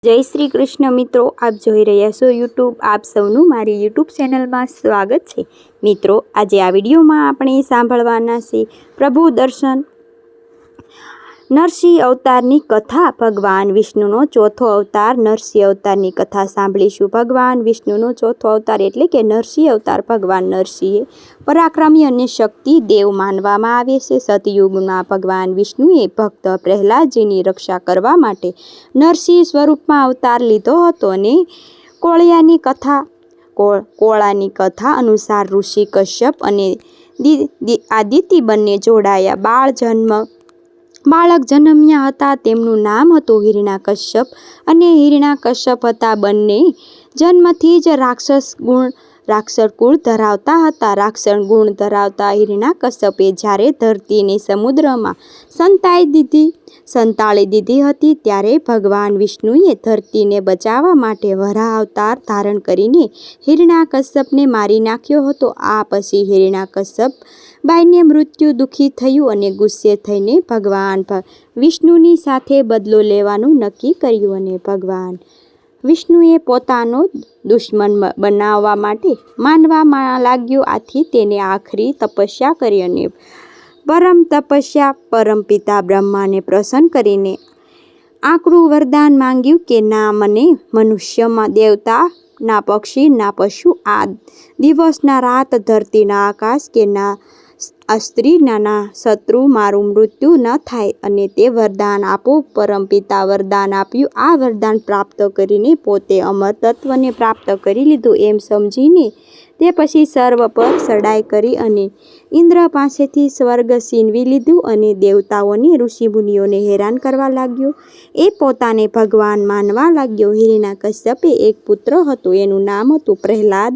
जय श्री कृष्ण मित्रों, आप જોઈ રહ્યા છો યુટ્યુબ। આપ સૌનું મારી યુટ્યુબ ચેનલમાં સ્વાગત છે। મિત્રો, આજે આ વિડીયોમાં આપણે સાંભળવાના છે પ્રભુ દર્શન નરસિંહ અવતારની કથા। ભગવાન વિષ્ણુનો ચોથો અવતાર નરસિંહ અવતારની કથા સાંભળીશું। ભગવાન વિષ્ણુનો ચોથો અવતાર એટલે કે નરસિંહ અવતાર। ભગવાન નરસિંહ પરાક્રમી અને શક્તિ દેવ માનવામાં આવે છે। સતયુગમાં ભગવાન વિષ્ણુએ ભક્ત પ્રહલાદજીની રક્ષા કરવા માટે નરસિંહ સ્વરૂપમાં અવતાર લીધો હતો અને કોળાની કથા અનુસાર ઋષિ કશ્યપ અને આદિતિ બંને જોડાયા બાળક જન્મ્યા હતા। તેમનું નામ હતું હિરણ્યકશ્યપ અને હિરણ્યકશ્યપ હતા। બંને જન્મથી જ રાક્ષસ કુળ ધરાવતા હતા। રાક્ષસ ગુણ ધરાવતા હિરણ્યકશ્યપે જ્યારે ધરતીને સમુદ્રમાં સંતાળી દીધી હતી ત્યારે ભગવાન વિષ્ણુએ ધરતીને બચાવવા માટે વરાહ અવતાર ધારણ કરીને હિરણ્યકશ્યપને મારી નાખ્યો હતો। આ પછી હિરણ્યકશ્યપ બાઈને મૃત્યુ દુઃખી થયું અને ગુસ્સે થઈને ભગવાન વિષ્ણુની સાથે બદલો લેવાનું નક્કી કર્યું અને ભગવાન વિષ્ણુએ પોતાનો દુશ્મન બનાવવા માટે માનવામાં લાગ્યો। આથી તેને આખરી તપસ્યા કરી અને પરમ પિતા બ્રહ્માને પ્રસન્ન કરીને આકરું વરદાન માંગ્યું કે ના મને મનુષ્ય, દેવતા, ના પક્ષી, ના પશુ, આ દિવસ ના રાત, ધરતી ના આકાશ કે ના સ્ત્રી ના શત્રુ મારું મૃત્યુ ન થાય અને તે વરદાન આપો। પરમપિતા વરદાન આપ્યું। આ વરદાન પ્રાપ્ત કરીને પોતે અમર તત્વને પ્રાપ્ત કરી લીધું એમ સમજીને તે પછી સર્વ પર ચડાઈ કરી અને ઇન્દ્ર પાસેથી સ્વર્ગ છીનવી લીધું અને દેવતાઓને ઋષિમુનિઓને હેરાન કરવા લાગ્યો। એ પોતાને ભગવાન માનવા લાગ્યો। હિરણ્યકશ્યપે એક પુત્ર હતો, એનું નામ હતું પ્રહલાદ।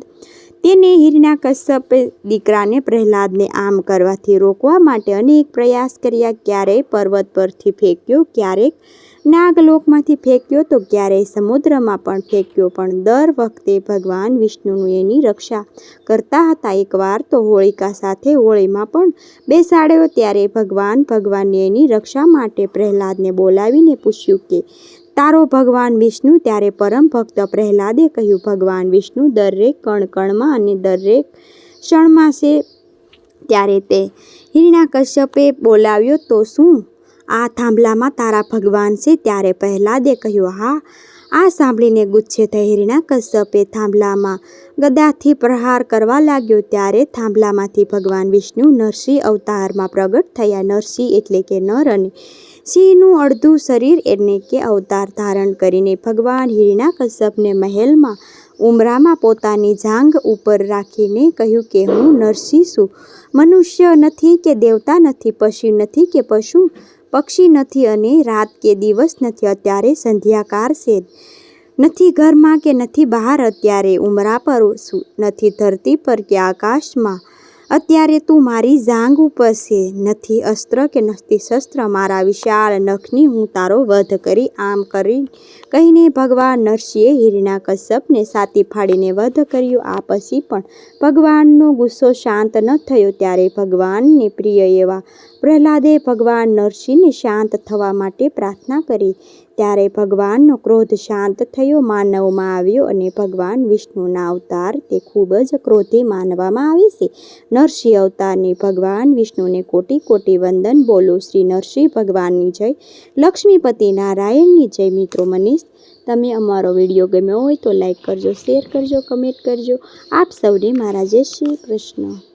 તેને હિરણ્યકશ્યપ દીકરાને પ્રહલાદને આમ કરવાથી રોકવા માટે અનેક પ્રયાસ કર્યા। ક્યારેય પર્વત પરથી ફેંક્યો, ક્યારેક નાગલોકમાંથી ફેંક્યો તો ક્યારેય સમુદ્રમાં પણ ફેંક્યો, પણ દર વખતે ભગવાન વિષ્ણુ એની રક્ષા કરતા હતા। એકવાર તો હોળિકા સાથે હોળીમાં પણ બેસાડ્યો ત્યારે ભગવાને એની રક્ષા માટે પ્રહલાદને બોલાવીને પૂછ્યું કે તારો ભગવાન વિષ્ણુ? ત્યારે પરમ ભક્ત પ્રહલાદે કહ્યું, ભગવાન વિષ્ણુ દરેક કણકણમાં અને દરેક ક્ષણમાં છે। ત્યારે તે હિરણ્યકશ્યપે બોલાવ્યો, તો શું આ થાંભલામાં તારા ભગવાન છે? ત્યારે પ્રહલાદે કહ્યું, હા। આ સાંભળીને ગુસ્સે થઈ હિરણ્યકશ્યપે થાંભલામાં ગદાથી પ્રહાર કરવા લાગ્યો। ત્યારે થાંભલામાંથી ભગવાન વિષ્ણુ નરસિંહ અવતારમાં પ્રગટ થયા। નરસિંહ એટલે કે નર અને સિંહનું અડધું શરીર એટલે કે અવતાર ધારણ કરીને ભગવાન હિરણ્યકશ્યપને મહેલમાં ઉંબરામાં પોતાની જાંઘ ઉપર રાખીને કહ્યું કે હું નરસિંહ છું, મનુષ્ય નથી કે દેવતા નથી, પશુ નથી કે પક્ષી નથી અને રાત કે દિવસ નથી, અત્યારે સંધ્યાકાળ છે, નથી ઘરમાં કે નથી બહાર, અત્યારે ઉંબરા પર છું, નથી ધરતી પર કે આકાશમાં, અત્યારે તું મારી જાંઘ ઉપર છે, નથી અસ્ત્ર કે નથી શસ્ત્ર, મારા વિશાળ નખની હું તારો વધ કરી। આમ કહીને ભગવાન નરસિંહે હિરણ્યકશ્યપને છાતી ફાડીને વધ કર્યો। આ પછી પણ ભગવાનનો ગુસ્સો શાંત ન થયો। ત્યારે ભગવાનને પ્રિય એવા પ્રહલાદે ભગવાન નરસિંહને શાંત થવા માટે પ્રાર્થના કરી। ત્યારે ભગવાનનો ક્રોધ શાંત થયો, માનવમાં આવ્યો અને ભગવાન વિષ્ણુના અવતાર તે ખૂબ જ ક્રોધી માનવામાં આવે છે। નરસિંહ અવતારની ભગવાન વિષ્ણુને કોટી કોટી વંદન। બોલો શ્રી નરસિંહ ભગવાનની જય, લક્ષ્મીપતિ નારાયણની જય। મિત્રો, તમે અમારો વિડીયો ગમ્યો હોય તો લાઈક કરજો, શેર કરજો, કમેન્ટ કરજો। આપ સૌને મારા જય શ્રી કૃષ્ણ।